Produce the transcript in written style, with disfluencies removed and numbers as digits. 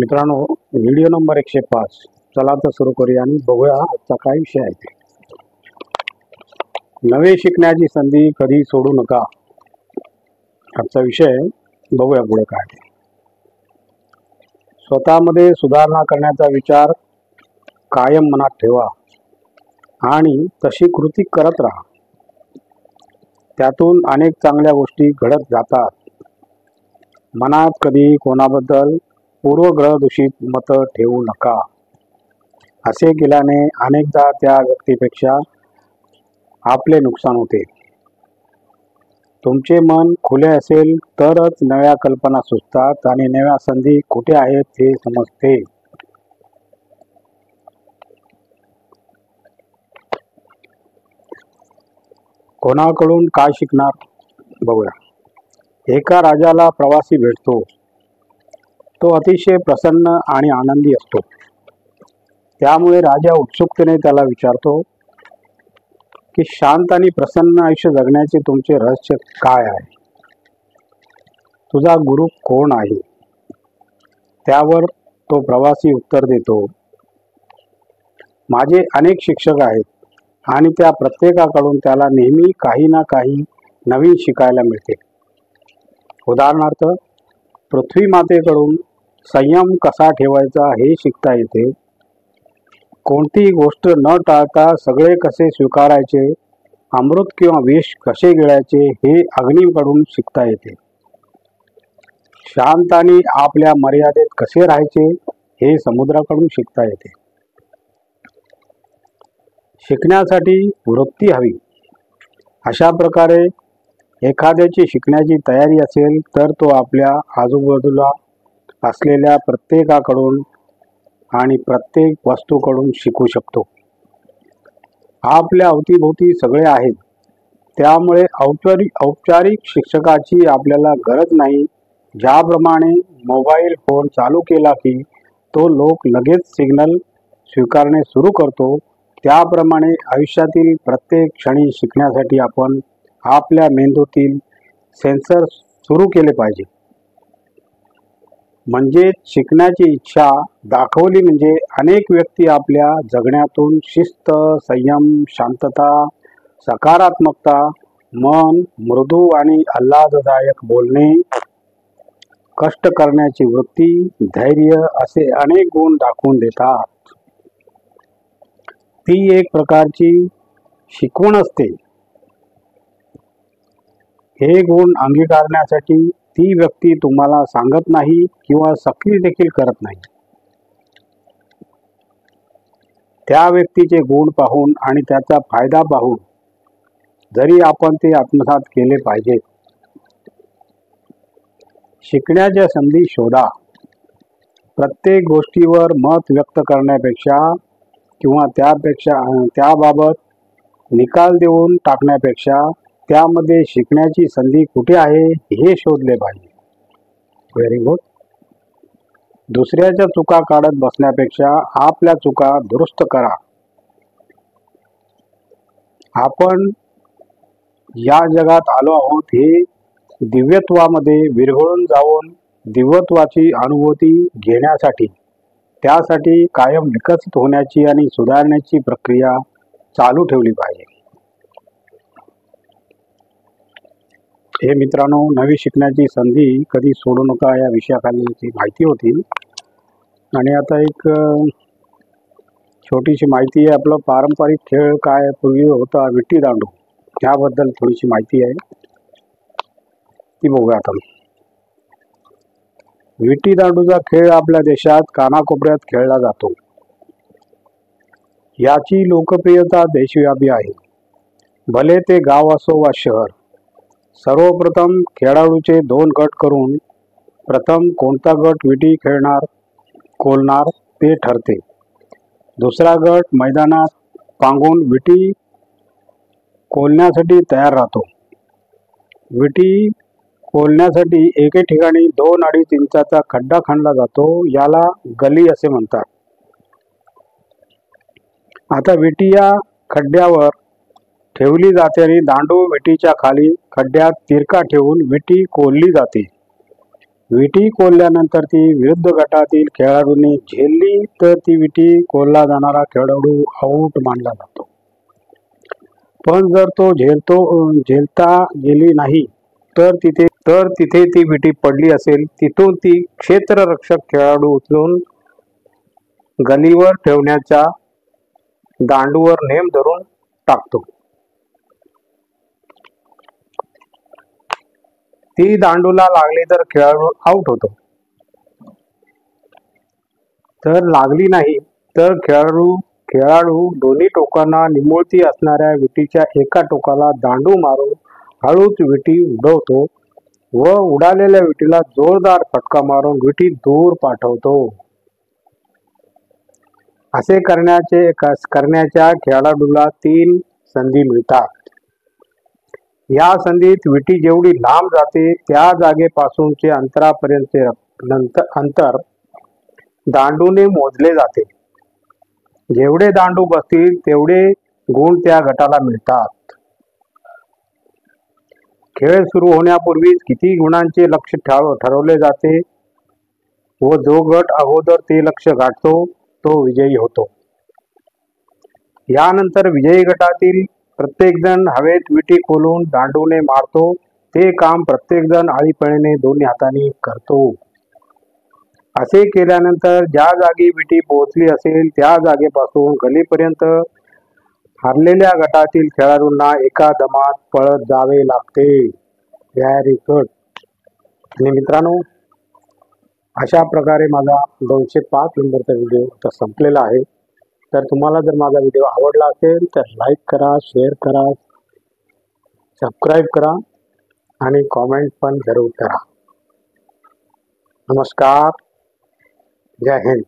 मित्रांनो, video number 105. चला तर सुरू करूया आणि बघूया आजचा काय विषय आहे ते. नवे शिकण्याची संधी कधी सोडू नका. आजचा विषय बघूया पुढे काय आहे. स्वतःमध्ये सुधारणा करण्याचा विचार कायम मनात ठेवा आणि तशी कृती करत राहा. त्यातून अनेक चांगल्या गोष्टी घडत जातात. मनात कधी कोणाबद्दल पूर्वग्रह दूषित मत ठेवू नका. असे केल्याने अनेकदा त्या व्यक्तीपेक्षा आपले नुकसान होते. तुमचे मन खुले असेल तरच नव्या कल्पना सुचतात आणि नव्या संधी कुठे आहेत हे समजते. कोणाकडून काय शिकणार बघूया. एका राजाला प्रवासी भेटतो. तो अतिशय प्रसन्न आणि आनंदी असतो. त्यामुळे राजा उत्सुकतेने त्याला विचारतो की शांत आणि प्रसन्न आयुष्य जगण्याचे तुमचे रहस्य काय आहे? तुझा गुरु कोण आहे? त्यावर तो प्रवासी उत्तर देतो, माझे अनेक शिक्षक आहेत आणि त्या प्रत्येकाकडून त्याला नेहमी काही ना काही नवीन शिकायला मिळते. उदाहरणार्थ, पृथ्वी मातेकडून संयम कसा ठेवायचा हे शिकता येते. कोणतीही गोष्ट न टाळता सगळे कसे स्वीकारायचे, अमृत किंवा विष कसे गिळायचे हे अग्नीकडून शिकता येते. शांत आणि आपल्या मर्यादेत कसे राहायचे हे समुद्राकडून शिकता येते. शिकण्यासाठी वृत्ती हवी. अशा प्रकारे एखाद्याची शिकण्याची तयारी असेल तर तो आपल्या आजूबाजूला असलेल्या प्रत्येकाकडून आणि प्रत्येक वस्तूकडून शिकू शकतो. आपल्या अवतीभोवती सगळे आहेत, त्यामुळे औपचारिक शिक्षकाची आपल्याला गरज नाही. ज्याप्रमाणे मोबाईल फोन चालू केला की तो लोक लगेच सिग्नल स्वीकारणे सुरू करतो, त्याप्रमाणे आयुष्यातील प्रत्येक क्षणी शिकण्यासाठी आपण आपल्या मेंदूतील सेन्सर सुरू केले पाहिजे. म्हणजे शिकण्याची इच्छा दाखवली म्हणजे अनेक व्यक्ती आपल्या जगण्यातून शिस्त, संयम, शांतता, सकारात्मकता, मन, मृदू आणि आल्हाददायक बोलणे, कष्ट करण्याची वृत्ती, धैर्य असे अनेक गुण दाखवून देतात. ती एक प्रकारची शिकवण असते. हे गुण अंगीकारण्यासाठी ती व्यक्ती तुम्हाला सांगत नाही किंवा सक्ती देखील करत नाही. त्या व्यक्तीचे गुण पाहून आणि त्याचा फायदा पाहून जरी आपण ते आत्मसात केले पाहिजे. शिकण्याच्या संधी शोधा. प्रत्येक गोष्टीवर मत व्यक्त करण्यापेक्षा किंवा त्याबाबत निकाल देऊन टाकण्यापेक्षा त्यामध्ये शिकण्याची संधी कुठे आहे हे शोधले पाहिजे. Very good. दुसऱ्याच्या चुका काढत बसण्यापेक्षा आपल्या चुका दुरुस्त करा. आपण या जगात आलो आहोत हे दिव्यत्वामध्ये विरघळून जाऊन दिव्यत्वाची अनुभूती घेण्यासाठी. त्यासाठी कायम विकसित होण्याची आणि सुधारण्याची प्रक्रिया चालू ठेवली पाहिजे. हे मित्रांनो, नवी शिकण्याची संधी कधी सोडू नका या विषयाखालीची माहिती होती. आणि आता एक छोटीशी माहिती आहे. आपलं पारंपरिक खेळ काय पूर्वी होता, विट्टी दांडू, याबद्दल थोडीशी माहिती आहे, ती बघूया आता. विट्टी दांडूचा खेळ आपल्या देशात कानाकोपऱ्यात खेळला जातो. याची लोकप्रियता देशव्यापी आहे, भले ते गाव असो वा शहर. सर्वप्रथम खेळाडूचे 2 गट करून प्रथम कोणता गट विटी कोलणार ते ठरते. दुसरा गट मैदानात पांगून विटी कोलण्यासाठी तयार राहतो. विटी कोलण्यासाठी एके ठिकाणी 2-2.5 इंचाचा खड्डा खणला जातो. याला गली असे म्हणतात. आता विटी या खड्ड्यावर ठेवली जाते आणि दांडू विटीच्या खाली खड्ड्यात तिरका ठेवून विटी कोलली जाते. विटी कोल्ल्यानंतर ती विरुद्ध गटातील खेळाडूने झेलली तर ती विटी कोल्ला जाणारा खेळाडू आऊट मानला जातो. पण जर तो झेलता गेली नाही तर तिथे ती विटी पडली असेल, तिथून ती क्षेत्ररक्षक खेळाडू उचलून गलीवर ठेवण्याच्या दांडूवर नेम धरून टाकतो. ती दांडूला लागली तर खेळाडू आउट होतो. तर लागली नाही तर खेळाडू दोन्ही टोकांना निमुळती असणाऱ्या विटीच्या एका टोकाला दांडू मारून हळूच विटी उडवतो व उडालेल्या विटीला जोरदार फटका मारून विटी दूर पाठवतो. असे करण्याच्या खेळाडूला 3 संधी मिळतात. या संधीत विटी जेवढी लांब जाते त्या जागेपासूनचे अंतरापर्यंतचे अंतर दांडूने मोजले जाते. जेवढे दांडू बसतील तेवढे गुण त्या गटाला मिळतात. खेळ सुरू होण्यापूर्वीच किती गुणांचे लक्ष्य ठरवले जाते व जो गट अगोदर ते लक्ष्य गाठतो तो विजयी होतो. यानंतर विजयी गटातील प्रत्येकजण हवेत विटी खोलून दांडूने मारतो. ते काम प्रत्येकजण आळीपळीने दोन्ही हातांनी करतो. असे केल्यानंतर ज्या जागी विटी पोहोचली असेल त्या जागेपासून गलीपर्यंत हरलेल्या गटातील खेळाडूंना एका दमात पळत जावे लागते. Very good. आणि मित्रांनो, अशा प्रकारे माझा 205 नंबरचा व्हिडिओ आता संपलेला आहे. तर तुम्हाला जर माझा व्हिडिओ आवडला असेल तर लाईक करा, शेअर करा, सबस्क्राईब करा आणि कॉमेंट पण जरूर करा. नमस्कार. जय हिंद.